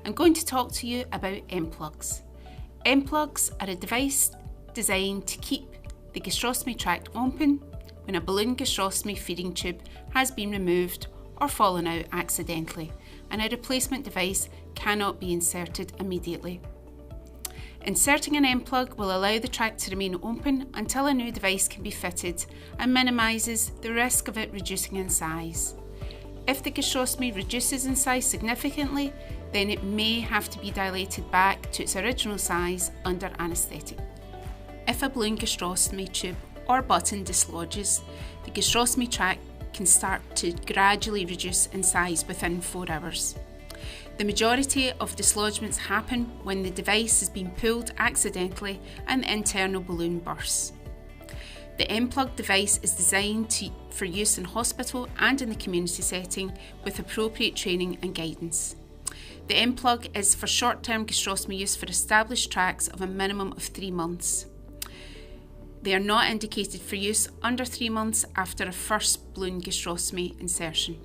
I'm going to talk to you about Enplugs. Enplugs are a device designed to keep the gastrostomy tract open when a balloon gastrostomy feeding tube has been removed or fallen out accidentally, and a replacement device cannot be inserted immediately. Inserting an Enplug will allow the tract to remain open until a new device can be fitted and minimises the risk of it reducing in size. If the gastrostomy reduces in size significantly, then it may have to be dilated back to its original size under anaesthetic. If a balloon gastrostomy tube or button dislodges, the gastrostomy tract can start to gradually reduce in size within 4 hours. The majority of dislodgements happen when the device has been pulled accidentally and the internal balloon bursts. The Enplug device is designed for use in hospital and in the community setting with appropriate training and guidance. The Enplug is for short-term gastrostomy use for established tracts of a minimum of 3 months. They are not indicated for use under 3 months after a first balloon gastrostomy insertion.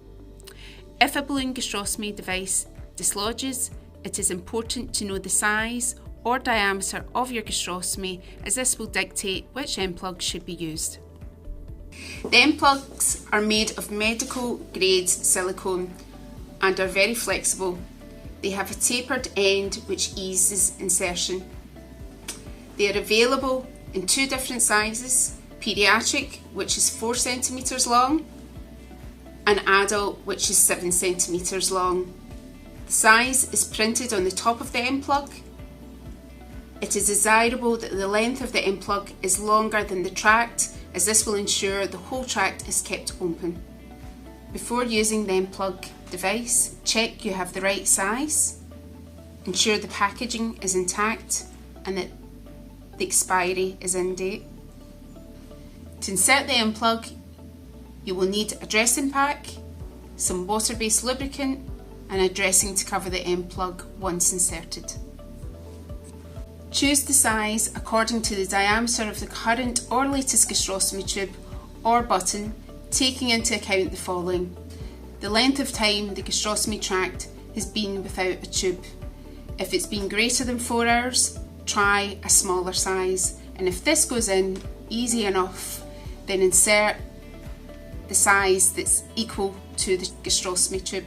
If a balloon gastrostomy device dislodges, it is important to know the size or diameter of your gastrostomy, as this will dictate which Enplug should be used. The Enplugs are made of medical grade silicone and are very flexible. They have a tapered end which eases insertion. They are available in 2 different sizes: paediatric, which is 4 cm long, and adult, which is 7 cm long. The size is printed on the top of the Enplug. It is desirable that the length of the Enplug is longer than the tract, as this will ensure the whole tract is kept open. Before using the Enplug device, check you have the right size, ensure the packaging is intact and that the expiry is in date. To insert the Enplug, you will need a dressing pack, some water-based lubricant and a dressing to cover the Enplug once inserted. Choose the size according to the diameter of the current or latest gastrostomy tube or button, taking into account the following: the length of time the gastrostomy tract has been without a tube. If it's been greater than 4 hours, try a smaller size, and if this goes in easy enough, then insert the size that's equal to the gastrostomy tube.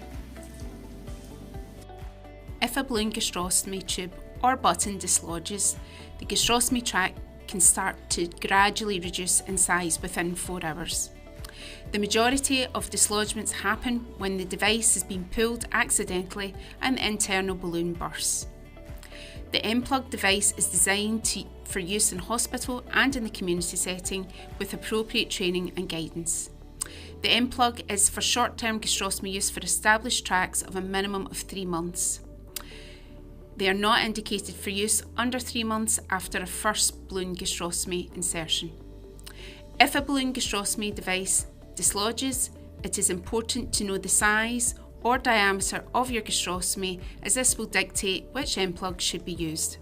If a balloon gastrostomy tube or button dislodges, the gastrostomy tract can start to gradually reduce in size within 4 hours. The majority of dislodgements happen when the device has been pulled accidentally and the internal balloon bursts. The Enplug device is designed for use in hospital and in the community setting with appropriate training and guidance. The Enplug is for short-term gastrostomy use for established tracts of a minimum of 3 months. They are not indicated for use under 3 months after a first balloon gastrostomy insertion. If a balloon gastrostomy device dislodges, it is important to know the size or diameter of your gastrostomy, as this will dictate which Enplug should be used.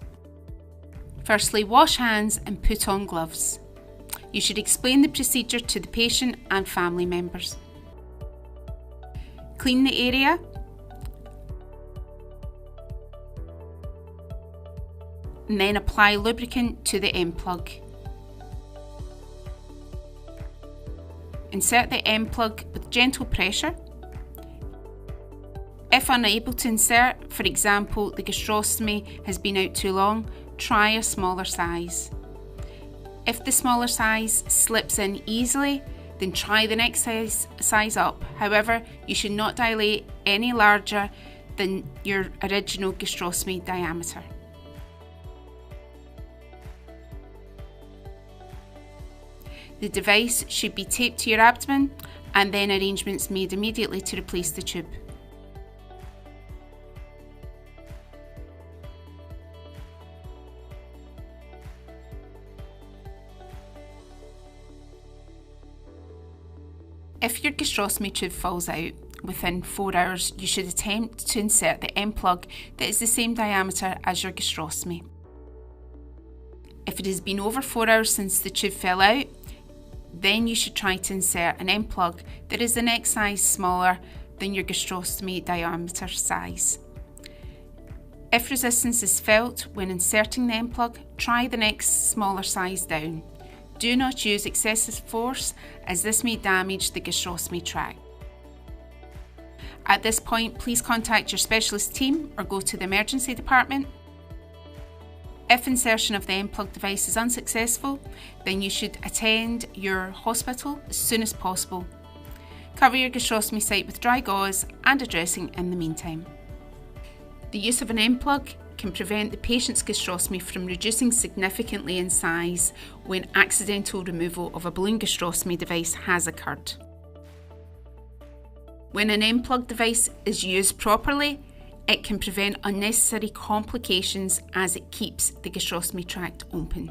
Firstly, wash hands and put on gloves. You should explain the procedure to the patient and family members. Clean the area. And then apply lubricant to the Enplug. Insert the Enplug with gentle pressure. If unable to insert, for example, the gastrostomy has been out too long, try a smaller size. If the smaller size slips in easily, then try the next size up. However, you should not dilate any larger than your original gastrostomy diameter. The device should be taped to your abdomen and then arrangements made immediately to replace the tube. If your gastrostomy tube falls out within 4 hours, you should attempt to insert the Enplug that is the same diameter as your gastrostomy. If it has been over 4 hours since the tube fell out, then you should try to insert an Enplug that is the next size smaller than your gastrostomy diameter size. If resistance is felt when inserting the Enplug, try the next smaller size down. Do not use excessive force, as this may damage the gastrostomy tract. At this point, please contact your specialist team or go to the emergency department. If insertion of the Enplug device is unsuccessful, then you should attend your hospital as soon as possible. Cover your gastrostomy site with dry gauze and a dressing in the meantime. The use of an Enplug can prevent the patient's gastrostomy from reducing significantly in size when accidental removal of a balloon gastrostomy device has occurred. When an Enplug device is used properly, it can prevent unnecessary complications as it keeps the gastrostomy tract open.